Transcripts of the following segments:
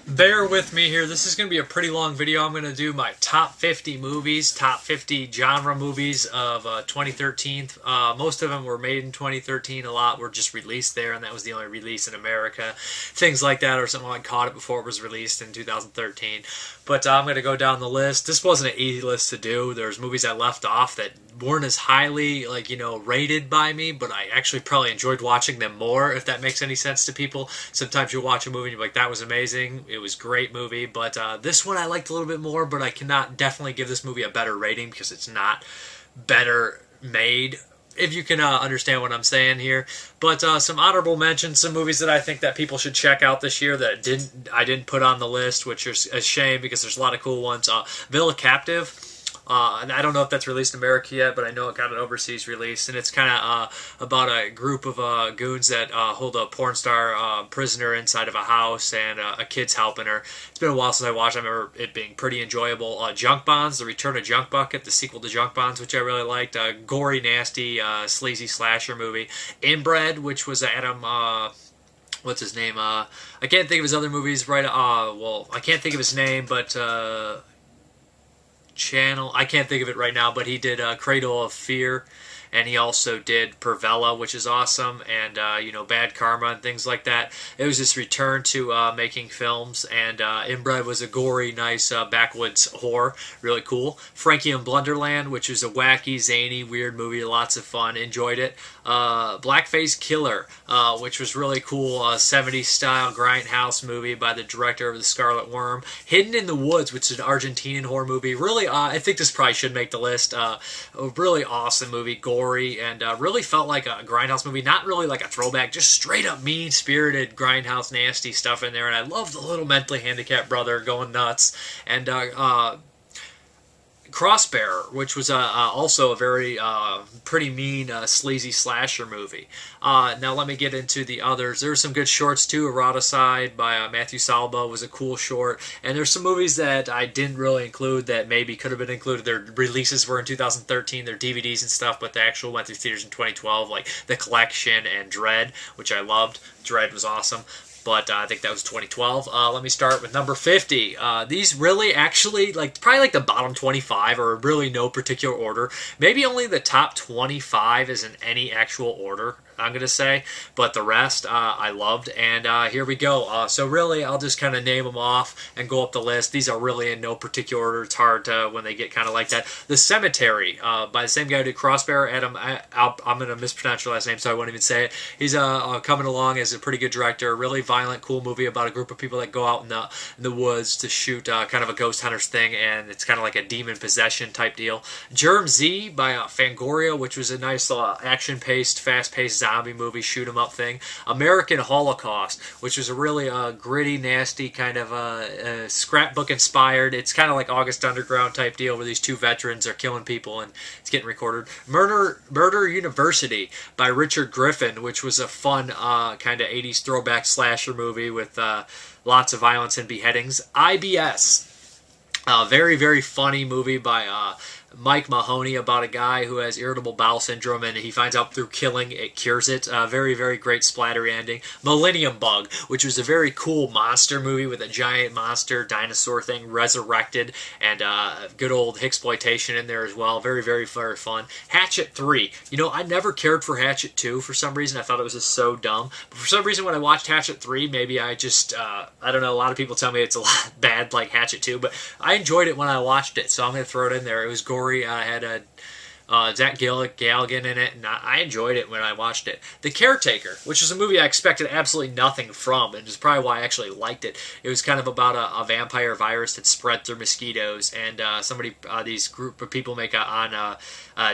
Bear with me here. This is going to be a pretty long video. I'm going to do my top 50 movies, top 50 genre movies of 2013. Most of them were made in 2013. A lot were just released there, and that was the only release in America. Things like that, or something like caught it before it was released in 2013. But I'm going to go down the list. This wasn't an easy list to do. There's movies I left off that weren't as highly, rated by me, but I actually probably enjoyed watching them more, if that makes any sense to people. Sometimes you watch a movie and you're like, that was amazing. It was a great movie, but this one I liked a little bit more, but I cannot definitely give this movie a better rating because it's not better made, if you can understand what I'm saying here. But some honorable mentions, some movies that I think that people should check out this year that I didn't put on the list, which is a shame because there's a lot of cool ones. Villa Captive. And I don't know if that's released in America yet, but I know it got an overseas release, and it's kind of about a group of goons that hold a porn star prisoner inside of a house, and a kid's helping her. It's been a while since I watched it. I remember it being pretty enjoyable. Junk Bonds, The Return of Junk Bucket, the sequel to Junk Bonds, which I really liked. Gory, nasty, sleazy slasher movie. Inbred, which was Adam... what's his name? I can't think of his other movies right... I can't think of his name, but... I can't think of it right now, but he did Cradle of Fear, and he also did Pervella, which is awesome, and Bad Karma and things like that. It was his return to making films, and Inbred was a gory, nice backwoods horror, really cool. Frankie and Blunderland, which was a wacky, zany, weird movie, lots of fun, enjoyed it. Blackface Killer, which was really cool, 70s style grindhouse movie by the director of The Scarlet Worm. Hidden in the Woods, which is an Argentinian horror movie. Really, I think this probably should make the list. A really awesome movie, gory, and really felt like a grindhouse movie. Not really like a throwback, just straight up mean-spirited grindhouse nasty stuff in there. And I love the little mentally handicapped brother going nuts. And Crossbearer, which was also a very pretty mean, sleazy slasher movie. Now let me get into the others. There's some good shorts too. Eroticide by Matthew Salva was a cool short. And there's some movies that I didn't really include that maybe could have been included. Their releases were in 2013, their DVDs and stuff, but they actually went through theaters in 2012, like The Collection and Dread, which I loved. Dread was awesome. But I think that was 2012. Let me start with number 50. These really actually, probably the bottom 25 are really no particular order. Maybe only the top 25 is in any actual order, I'm going to say. But the rest I loved. And here we go. So really, I'll just kind of name them off and go up the list. These are really in no particular order. It's hard when they get kind of like that. The Cemetery by the same guy who did Crossbearer, Adam, I'm going to mispronounce your last name, so I won't even say it. He's coming along as a pretty good director. Really violent, cool movie about a group of people that go out in the woods to shoot kind of a ghost hunters thing, and it's kind of like a demon possession type deal. Germ Z by Fangoria, which was a nice action-paced, fast-paced zombie movie, shoot 'em up thing. American Holocaust, which was a really gritty, nasty kind of scrapbook inspired. It's kind of like August Underground type deal where these two veterans are killing people and it's getting recorded. Murder University by Richard Griffin, which was a fun kind of 80s throwback slasher movie with lots of violence and beheadings. IBS, a very, very funny movie by Mike Mahoney about a guy who has irritable bowel syndrome, and he finds out through killing it cures it. Very, very great splattery ending. Millennium Bug, which was a very cool monster movie with a giant monster dinosaur thing resurrected, and good old Hicksploitation in there as well. Very, very, very fun. Hatchet 3. I never cared for Hatchet 2 for some reason. I thought it was just so dumb. But for some reason, when I watched Hatchet 3, maybe I just, I don't know, a lot of people tell me it's a lot bad like Hatchet 2, but I enjoyed it when I watched it, so I'm going to throw it in there. It was gory. I had a Zach Galligan in it, and I enjoyed it when I watched it. The Caretaker, which is a movie I expected absolutely nothing from, and is probably why I actually liked it. It was kind of about a vampire virus that spread through mosquitoes, and these group of people make a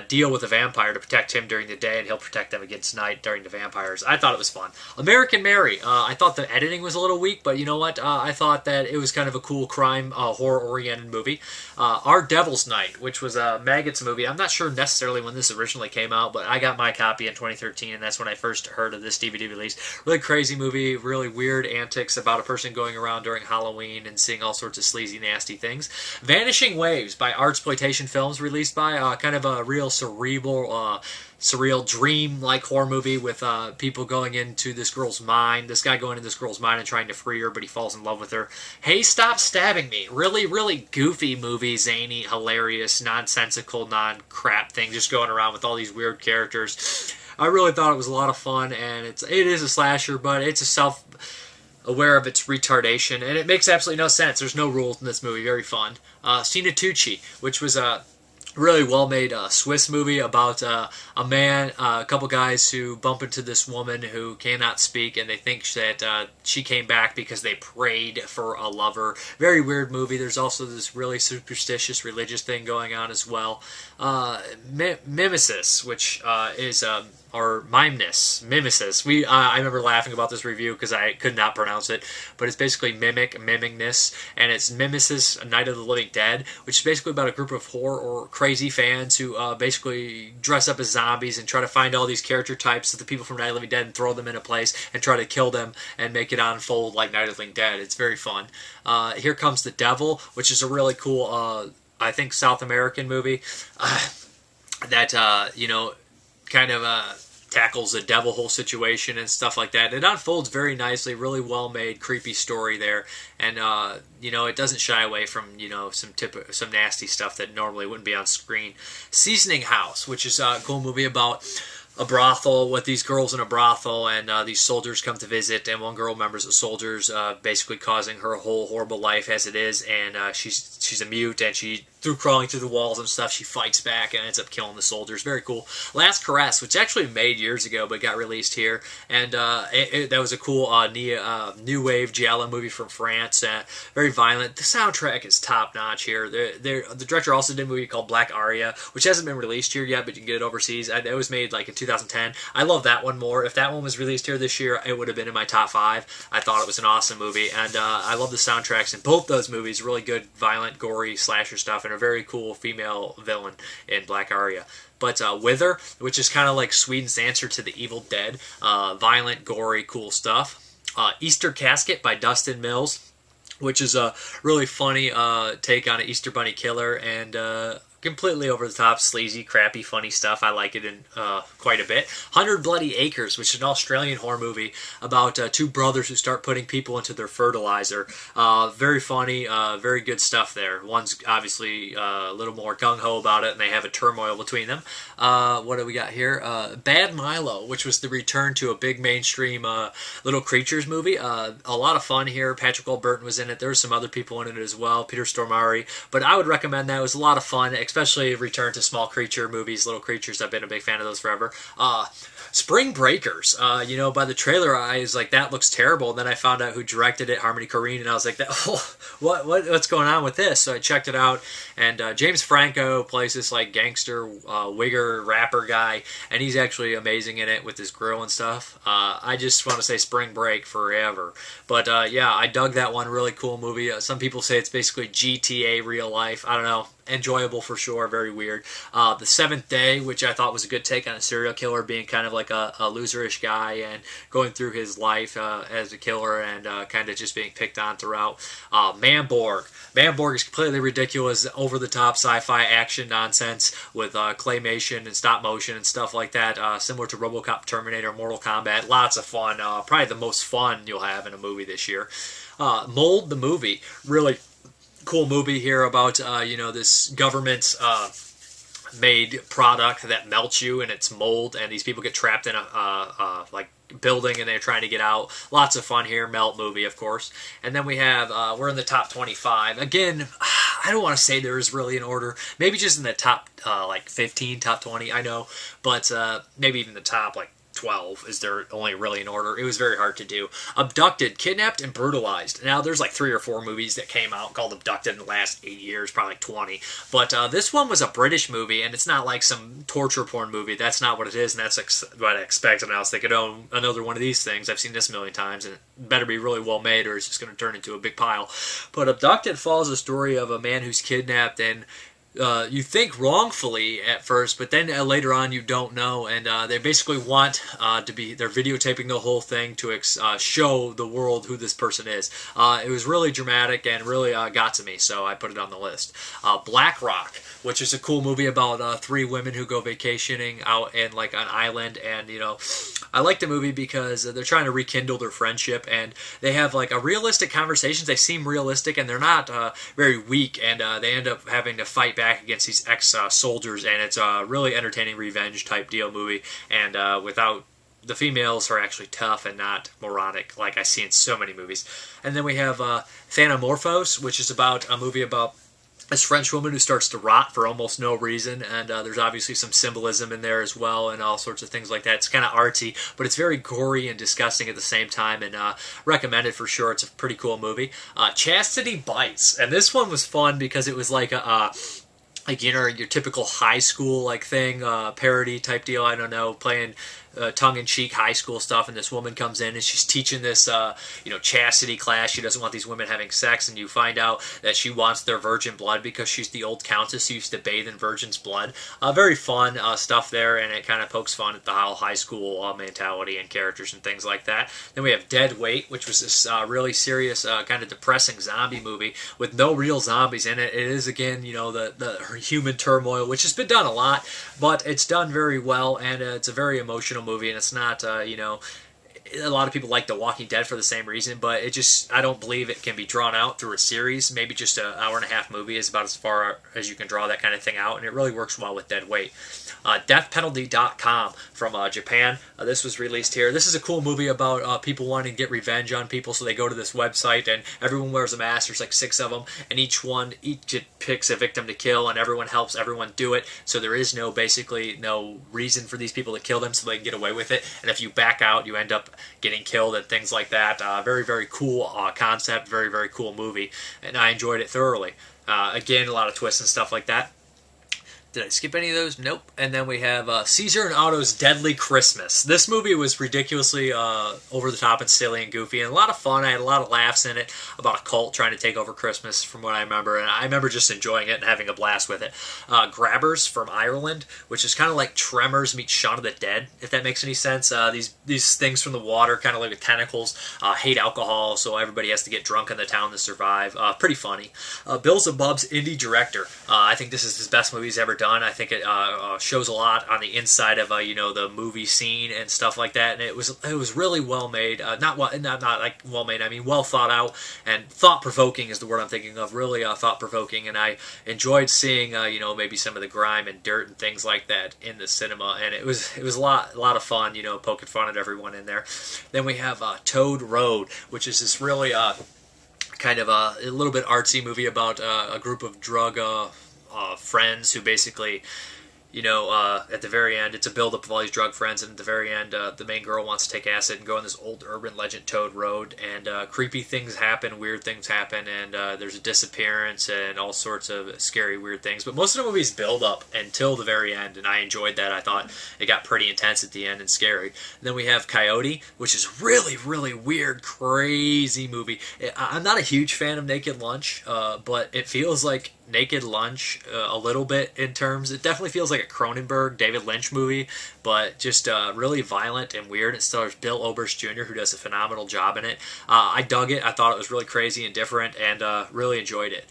deal with a vampire to protect him during the day, and he'll protect them against night during the vampires. I thought it was fun. American Mary. I thought the editing was a little weak, but you know what? I thought that it was kind of a cool crime, horror-oriented movie. Our Devil's Night, which was a Maggots movie. I'm not sure necessarily when this originally came out, but I got my copy in 2013, and that's when I first heard of this DVD release. Really crazy movie, really weird antics about a person going around during Halloween and seeing all sorts of sleazy, nasty things. Vanishing Waves by Artsploitation Films, released by kind of a real cerebral surreal dream-like horror movie with people going into this girl's mind. This guy going into this girl's mind and trying to free her, but he falls in love with her. Hey, Stop Stabbing Me. Really, really goofy movie, zany, hilarious, nonsensical, non-crap thing, just going around with all these weird characters. I really thought it was a lot of fun, and it is a slasher, but it's a self-aware of its retardation, and it makes absolutely no sense. There's no rules in this movie. Very fun. Sennentuntschi, which was a really well-made Swiss movie about a man, a couple guys who bump into this woman who cannot speak, and they think that she came back because they prayed for a lover. Very weird movie. There's also this really superstitious religious thing going on as well. Mimesis, which is or Mimesis. I remember laughing about this review because I could not pronounce it, but it's basically mimickness, and it's Mimesis, Night of the Living Dead, which is basically about a group of horror or crazy fans who basically dress up as zombies and try to find all these character types of the people from Night of the Living Dead and throw them in a place and try to kill them and make it unfold like Night of the Living Dead. It's very fun. Here Comes the Devil, which is a really cool, I think, South American movie that, kind of tackles the devil hole situation and stuff like that. It unfolds very nicely, really well made, creepy story there, and it doesn't shy away from some nasty stuff that normally wouldn't be on screen. Seasoning House, which is a cool movie about a brothel with these girls in a brothel, and these soldiers come to visit, and one girl remembers the soldiers basically causing her whole horrible life as it is, and she's a mute, and through crawling through the walls and stuff, she fights back and ends up killing the soldiers. Very cool. Last Caress, which actually made years ago but got released here, and that was a cool new wave giallo movie from France. Very violent. The soundtrack is top notch here. The director also did a movie called Blackaria, which hasn't been released here yet, but you can get it overseas. It was made like in 2010. I love that one more. If that one was released here this year, it would have been in my top 5. I thought it was an awesome movie, and I love the soundtracks in both those movies. Really good, violent, gory slasher stuff, and a very cool female villain in Blackaria. But Wither, which is kind of like Sweden's answer to the Evil Dead. Violent, gory, cool stuff. Easter Casket by Dustin Mills, which is a really funny take on an Easter Bunny killer, and completely over the top, sleazy, crappy, funny stuff. I like it in quite a bit. 100 Bloody Acres, which is an Australian horror movie about 2 brothers who start putting people into their fertilizer. Very funny, very good stuff there. One's obviously a little more gung-ho about it, and they have a turmoil between them. What do we got here? Bad Milo, which was the return to a big mainstream Little Creatures movie. A lot of fun here. Patrick Warburton was in it. There were some other people in it as well, Peter Stormare. But I would recommend that. It was a lot of fun, especially return to small creature movies, Little Creatures. I've been a big fan of those forever. Spring Breakers. By the trailer, I was like, that looks terrible. And then I found out who directed it, Harmony Korine, and I was like, what's going on with this? So I checked it out, and James Franco plays this like gangster wigger rapper guy, and he's actually amazing in it with his grill and stuff. I just want to say Spring Break forever. But yeah, I dug that one. Really cool movie. Some people say it's basically GTA real life. I don't know. Enjoyable for sure, very weird. The Seventh Day, which I thought was a good take on a serial killer, being kind of like a loserish guy and going through his life as a killer, and kind of just being picked on throughout. Manborg. Manborg is completely ridiculous, over-the-top sci-fi action nonsense with claymation and stop motion and stuff like that, similar to RoboCop, Terminator, Mortal Kombat. Lots of fun. Probably the most fun you'll have in a movie this year. Mold the movie. Really cool movie here about this government made product that melts you, and it's mold, and these people get trapped in a building, and they're trying to get out. Lots of fun here. Melt movie, of course. And then we have we're in the top 25 again. I don't want to say there is really an order, maybe just in the top 15, top 20, I know, but maybe even the top 12 is there only really in order. It was very hard to do. Abducted, Kidnapped, and Brutalized. Now, there's 3 or 4 movies that came out called Abducted in the last 8 years, probably 20. But this one was a British movie, and it's not like some torture porn movie. That's not what it is, and that's what I expected. And I was thinking, oh, another one of these things. I've seen this a million times, and it better be really well made, or it's just going to turn into a big pile. But Abducted follows the story of a man who's kidnapped, and you think wrongfully at first, but then later on you don't know, and they basically want they're videotaping the whole thing to show the world who this person is. It was really dramatic and really got to me, so I put it on the list. Black Rock, which is a cool movie about three women who go vacationing out in like an island, and I like the movie because they're trying to rekindle their friendship, and they have like a realistic conversations. They seem realistic, and they're not very weak, and they end up having to fight back against these ex-soldiers, and it's a really entertaining revenge type deal movie, and without the females are actually tough and not moronic like I see in so many movies. And then we have Thanatomorphose, which is about a movie about this French woman who starts to rot for almost no reason, and there's obviously some symbolism in there as well and all sorts of things like that. It's kind of artsy, but it's very gory and disgusting at the same time, and recommended for sure. It's a pretty cool movie. Chastity Bites, and this one was fun because it was like your typical high school like thing, parody type deal. I don't know, playing tongue-in-cheek high school stuff, and this woman comes in and she's teaching this chastity class. She doesn't want these women having sex, and you find out that she wants their virgin blood because she's the old countess who used to bathe in virgin's blood. Very fun stuff there, and it kind of pokes fun at the whole high school mentality and characters and things like that. Then we have Dead Weight, which was this really serious kind of depressing zombie movie with no real zombies in it. It is again the human turmoil, which has been done a lot, but it's done very well, and it's a very emotional movie, and it's not a lot of people like The Walking Dead for the same reason, but I don't believe it can be drawn out through a series. Maybe just an hour and a half movie is about as far as you can draw that kind of thing out, and it really works well with Dead Weight. Deathpenalty.com from Japan. This was released here. This is a cool movie about people wanting to get revenge on people, so they go to this website, and everyone wears a mask. There's like 6 of them, and each picks a victim to kill, and everyone helps everyone do it, so there is basically no reason for these people to kill them, so they can get away with it, and if you back out, you end up getting killed and things like that. Very, very cool concept, very, very cool movie, and I enjoyed it thoroughly. Again, a lot of twists and stuff like that. Did I skip any of those? Nope. And then we have Caesar and Otto's Deadly Christmas. This movie was ridiculously over the top and silly and goofy, and a lot of fun. I had a lot of laughs in it about a cult trying to take over Christmas, from what I remember, and I remember just enjoying it and having a blast with it. Grabbers from Ireland, which is kind of like Tremors meets Shaun of the Dead, if that makes any sense. These things from the water, kind of like with tentacles, hate alcohol, so everybody has to get drunk in the town to survive. Pretty funny. Beelzebub's indie director. I think this is his best movie he's ever done. I think it shows a lot on the inside of the movie scene and stuff like that, and it was really well made. Not like well made. I mean well thought out, and thought provoking is the word I'm thinking of. Really thought provoking, and I enjoyed seeing maybe some of the grime and dirt and things like that in the cinema, and it was a lot of fun. Poking fun at everyone in there. Then we have Toad Road, which is this really kind of a little bit artsy movie about a group of drug friends who basically, at the very end, it's a build-up of all these drug friends, and at the very end, the main girl wants to take acid and go on this old urban legend Toad Road, and creepy things happen, weird things happen, and there's a disappearance and all sorts of scary, weird things. But most of the movies build up until the very end, and I enjoyed that. I thought it got pretty intense at the end and scary. And then we have Coyote, which is really, really weird, crazy movie. I'm not a huge fan of Naked Lunch, but it feels like Naked Lunch a little bit in terms. It definitely feels like a Cronenberg, David Lynch movie, but just really violent and weird. It stars Bill Oberst Jr., who does a phenomenal job in it. I dug it. I thought it was really crazy and different, and really enjoyed it.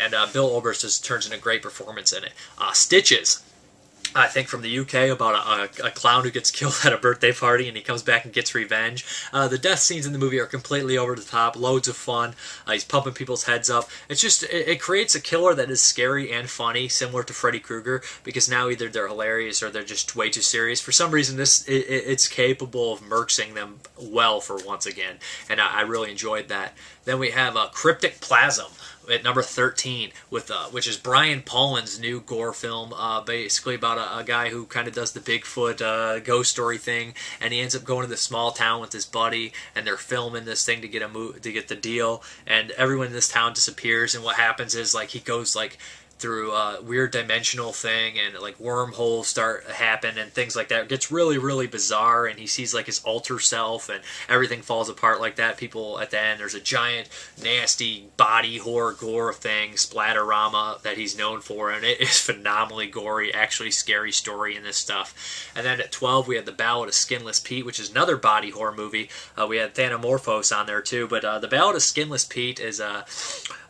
And Bill Oberst just turns in a great performance in it. Stitches, I think from the UK, about a clown who gets killed at a birthday party, and he comes back and gets revenge. The death scenes in the movie are completely over the top, loads of fun. He's pumping people's heads up. It's just, it creates a killer that is scary and funny, similar to Freddy Krueger, because now either they're hilarious or they're just way too serious. For some reason, it's capable of murksing them well for once again, and I really enjoyed that. Then we have Cryptic Plasm at number 13, which is Brian Paulin's new gore film, basically about a guy who kind of does the Bigfoot ghost story thing, and he ends up going to this small town with his buddy, and they're filming this thing to get the deal, and everyone in this town disappears, and what happens is he goes through a weird dimensional thing, and like wormholes start happen and things like that. It gets really, really bizarre, and he sees like his alter self, and everything falls apart like that. People at the end, there's a giant, nasty body horror gore thing, splatterama, that he's known for, and it is phenomenally gory, actually scary story in this stuff. And then at 12, we had the Ballad of Skinless Pete, which is another body horror movie. We had Thanatomorphose on there too, but the Ballad of Skinless Pete is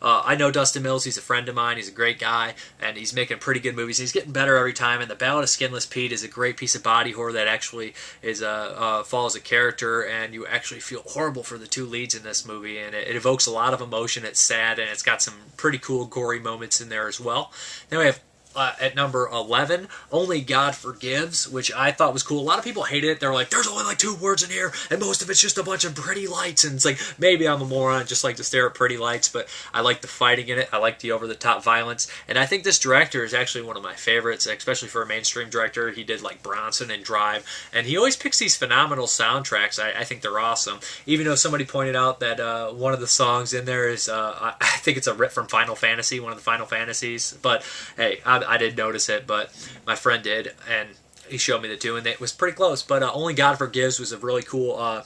I know Dustin Mills. He's a friend of mine. He's a great guy, and he's making pretty good movies. He's getting better every time. And the Ballad of Skinless Pete is a great piece of body horror that actually is follows a character, and you actually feel horrible for the two leads in this movie. And it evokes a lot of emotion. It's sad, and it's got some pretty cool gory moments in there as well. Then we have at number 11, Only God Forgives, which I thought was cool. A lot of people hated it. They're like, there's only like 2 words in here, and most of it's just a bunch of pretty lights. And it's like, maybe I'm a moron, just like to stare at pretty lights, but I like the fighting in it. I like the over-the-top violence. And I think this director is actually one of my favorites, especially for a mainstream director. He did like Bronson and Drive, and he always picks these phenomenal soundtracks. I think they're awesome. Even though somebody pointed out that one of the songs in there is, I think it's a rip from Final Fantasy, one of the Final Fantasies. But hey, I didn't notice it, but my friend did, and he showed me the two, and it was pretty close. But Only God Forgives was a really cool,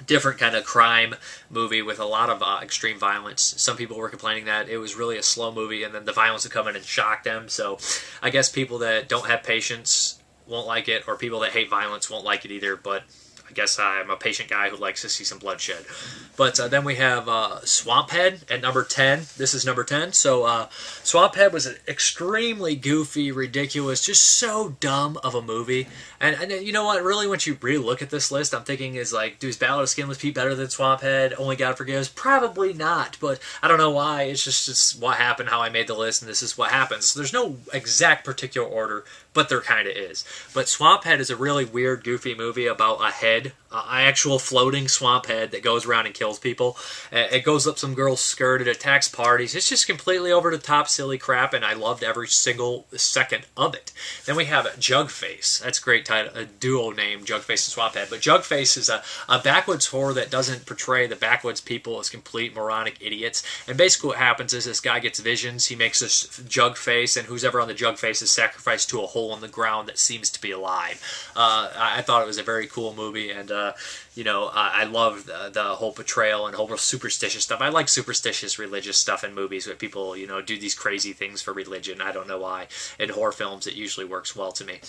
different kind of crime movie with a lot of extreme violence. Some people were complaining that it was really a slow movie, and then the violence would come in and shock them. So I guess people that don't have patience won't like it, or people that hate violence won't like it either, but I guess I'm a patient guy who likes to see some bloodshed. But then we have Swamphead at number 10. This is number 10. So Swamphead was an extremely goofy, ridiculous, just so dumb of a movie. And you know what? Really, once you really look at this list, I'm thinking is like, dude, is Ballad of Skinless Pete better than Swamphead? Only God Forgives? Probably not. But I don't know why. It's just what happened, how I made the list, and this is what happens. So there's no exact particular order, but there kind of is. But Swamphead is a really weird, goofy movie about a head, an actual floating swamp head that goes around and kills people. It goes up some girl's skirt, it attacks parties. It's just completely over-the-top, silly crap, and I loved every single second of it. Then we have Jugface. That's a great title, a duo name, Jugface and Swamphead. But Jugface is a backwoods horror that doesn't portray the backwoods people as complete moronic idiots. And basically what happens is this guy gets visions, he makes this Jugface, and who's ever on the Jugface is sacrificed to a hole in the ground that seems to be alive. I thought it was a very cool movie, and you know, I love the whole portrayal and whole superstitious stuff. I like superstitious religious stuff in movies where people, you know, do these crazy things for religion. I don't know why. In horror films, it usually works well to me.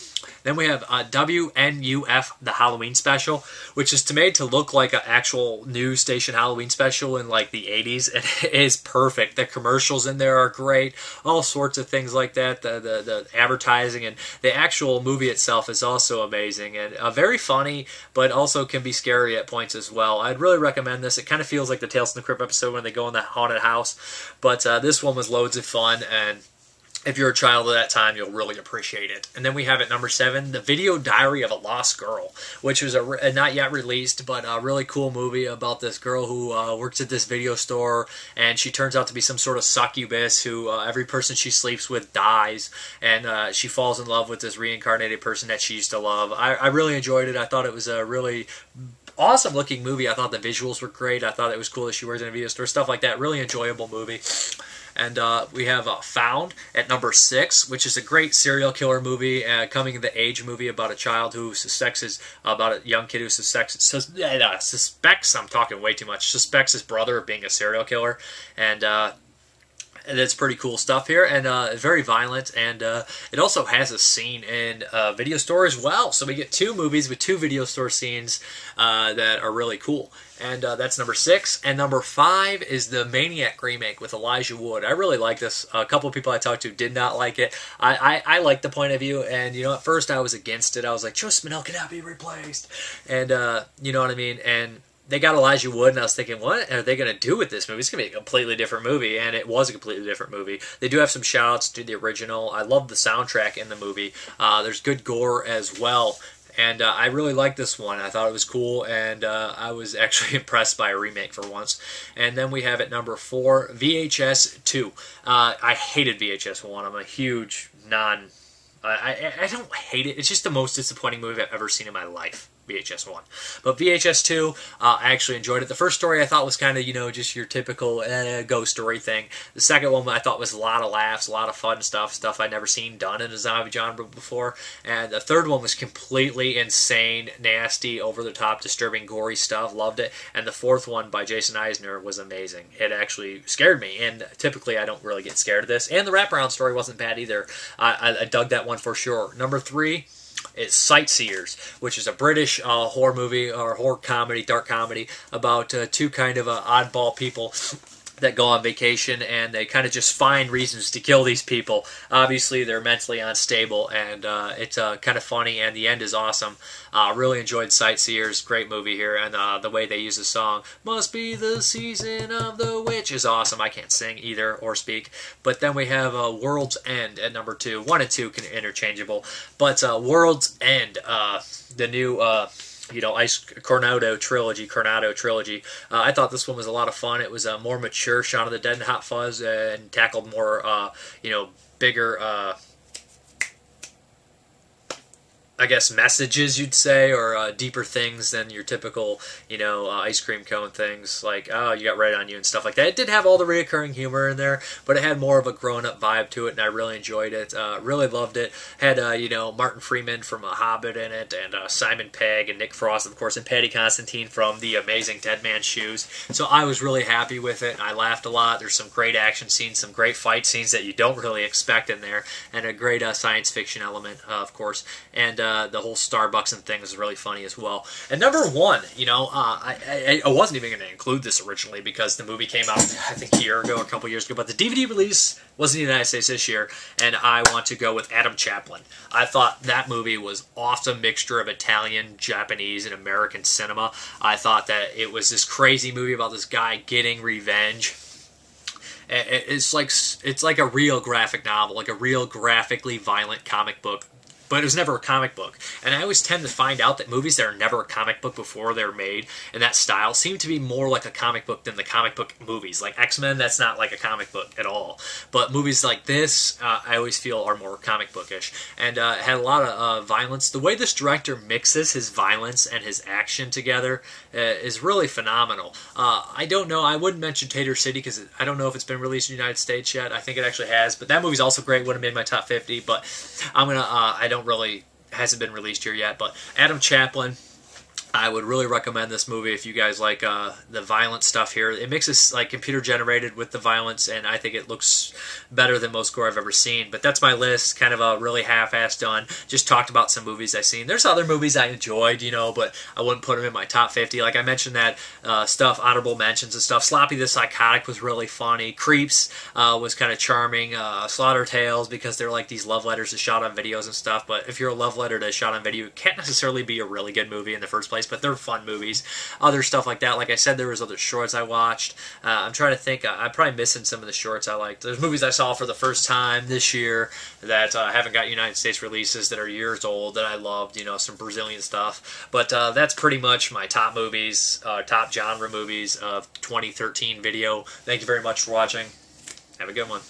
Then we have WNUF, the Halloween special, which is made to look like an actual news station Halloween special in like the 80s. It is perfect. The commercials in there are great. All sorts of things like that. The advertising and the actual movie itself is also amazing and very funny, but also can be scary at points as well. I'd really recommend this. It kind of feels like the Tales from the Crypt episode when they go in that haunted house, but this one was loads of fun, and if you're a child at that time, you'll really appreciate it. And then we have at number 7, The Video Diary of a Lost Girl, which was a not yet released, but a really cool movie about this girl who works at this video store, and she turns out to be some sort of succubus who every person she sleeps with dies, and she falls in love with this reincarnated person that she used to love. I really enjoyed it. I thought it was a really awesome looking movie. I thought the visuals were great. I thought it was cool that she works in a video store, stuff like that. Really enjoyable movie. And we have Found at number 6, which is a great serial killer movie, coming of age movie about a child who suspects about a young kid who suspects, I'm talking way too much, suspects his brother of being a serial killer, and it's pretty cool stuff here, and very violent, and it also has a scene in a video store as well. So we get 2 movies with 2 video store scenes that are really cool. And that's number 6. And number 5 is the Maniac remake with Elijah Wood. I really like this. A couple of people I talked to did not like it. I like the point of view, and you know, at first I was against it. I was like, Joe Spinell cannot be replaced, and you know what I mean. And they got Elijah Wood, and I was thinking, what are they going to do with this movie? It's going to be a completely different movie, and it was a completely different movie. They do have some shout-outs to the original. I love the soundtrack in the movie. There's good gore as well, and I really liked this one. I thought it was cool, and I was actually impressed by a remake for once. And then we have at number 4, VHS 2. I hated VHS 1. I'm a huge I don't hate it. It's just the most disappointing movie I've ever seen in my life. VHS 1. But VHS 2, I actually enjoyed it. The first story I thought was kind of, just your typical ghost story thing. The second one I thought was a lot of laughs, a lot of fun stuff I'd never seen done in a zombie genre before. And the third one was completely insane, nasty, over-the-top, disturbing, gory stuff. Loved it. And the fourth one by Jason Eisner was amazing. It actually scared me, and typically I don't really get scared of this. And the wraparound story wasn't bad either. I dug that one for sure. Number 3, it's Sightseers, which is a British horror movie, or horror comedy, dark comedy, about two kind of oddball people that go on vacation, and they kind of just find reasons to kill these people. Obviously, they're mentally unstable, and it's kind of funny, and the end is awesome. Really enjoyed Sightseers. Great movie here, and the way they use the song, "Must be the season of the witch," is awesome. I can't sing either or speak. But then we have World's End at number 2. 1 and 2 can interchangeable. But World's End, the new... Coronado trilogy. I thought this one was a lot of fun. It was more mature, Shaun of the Dead and Hot Fuzz, and tackled more, bigger, I guess, messages, you'd say, or deeper things than your typical, ice cream cone things, like, oh, you got right on you and stuff like that. It did have all the reoccurring humor in there, but it had more of a grown-up vibe to it, and I really enjoyed it. Really loved it. Had, Martin Freeman from Hobbit in it, and Simon Pegg, and Nick Frost, of course, and Paddy Constantine from The Amazing Dead Man's Shoes. So I was really happy with it, and I laughed a lot. There's some great action scenes, some great fight scenes that you don't really expect in there, and a great science fiction element, of course, and the whole Starbucks and thing is really funny as well. And number 1, I wasn't even going to include this originally because the movie came out, I think, a year ago, a couple years ago, but the DVD release was in the United States this year, and I want to go with Adam Chaplin. I thought that movie was awesome mixture of Italian, Japanese, and American cinema. I thought that it was this crazy movie about this guy getting revenge. It's like a real graphic novel, like a real graphically violent comic book, but it was never a comic book. And I always tend to find out that movies that are never a comic book before they're made in that style seem to be more like a comic book than the comic book movies. Like X-Men, that's not like a comic book at all. But movies like this, I always feel are more comic bookish. And it had a lot of violence. The way this director mixes his violence and his action together is really phenomenal. I don't know, I wouldn't mention Tater City because I don't know if it's been released in the United States yet. I think it actually has. But that movie's also great, would have made my top 50. But I don't really, hasn't been released here yet, but Adam Chaplin, I would really recommend this movie if you guys like the violent stuff here. It mixes like computer generated with the violence, and I think it looks better than most gore I've ever seen. But that's my list, kind of a really half-assed done. Just talked about some movies I've seen. There's other movies I enjoyed, but I wouldn't put them in my top 50. Like I mentioned that stuff, honorable mentions and stuff. Sloppy the Psychotic was really funny. Creeps was kind of charming. Slaughter Tales, because they're like these love letters to shot on videos and stuff. But if you're a love letter to shot on video, it can't necessarily be a really good movie in the first place. But they're fun movies. Other stuff like that. Like I said, there was other shorts I watched. I'm trying to think. I'm probably missing some of the shorts I liked. There's movies I saw for the first time this year that haven't got United States releases that are years old that I loved. Some Brazilian stuff. But that's pretty much my top movies, top genre movies of 2013 video. Thank you very much for watching. Have a good one.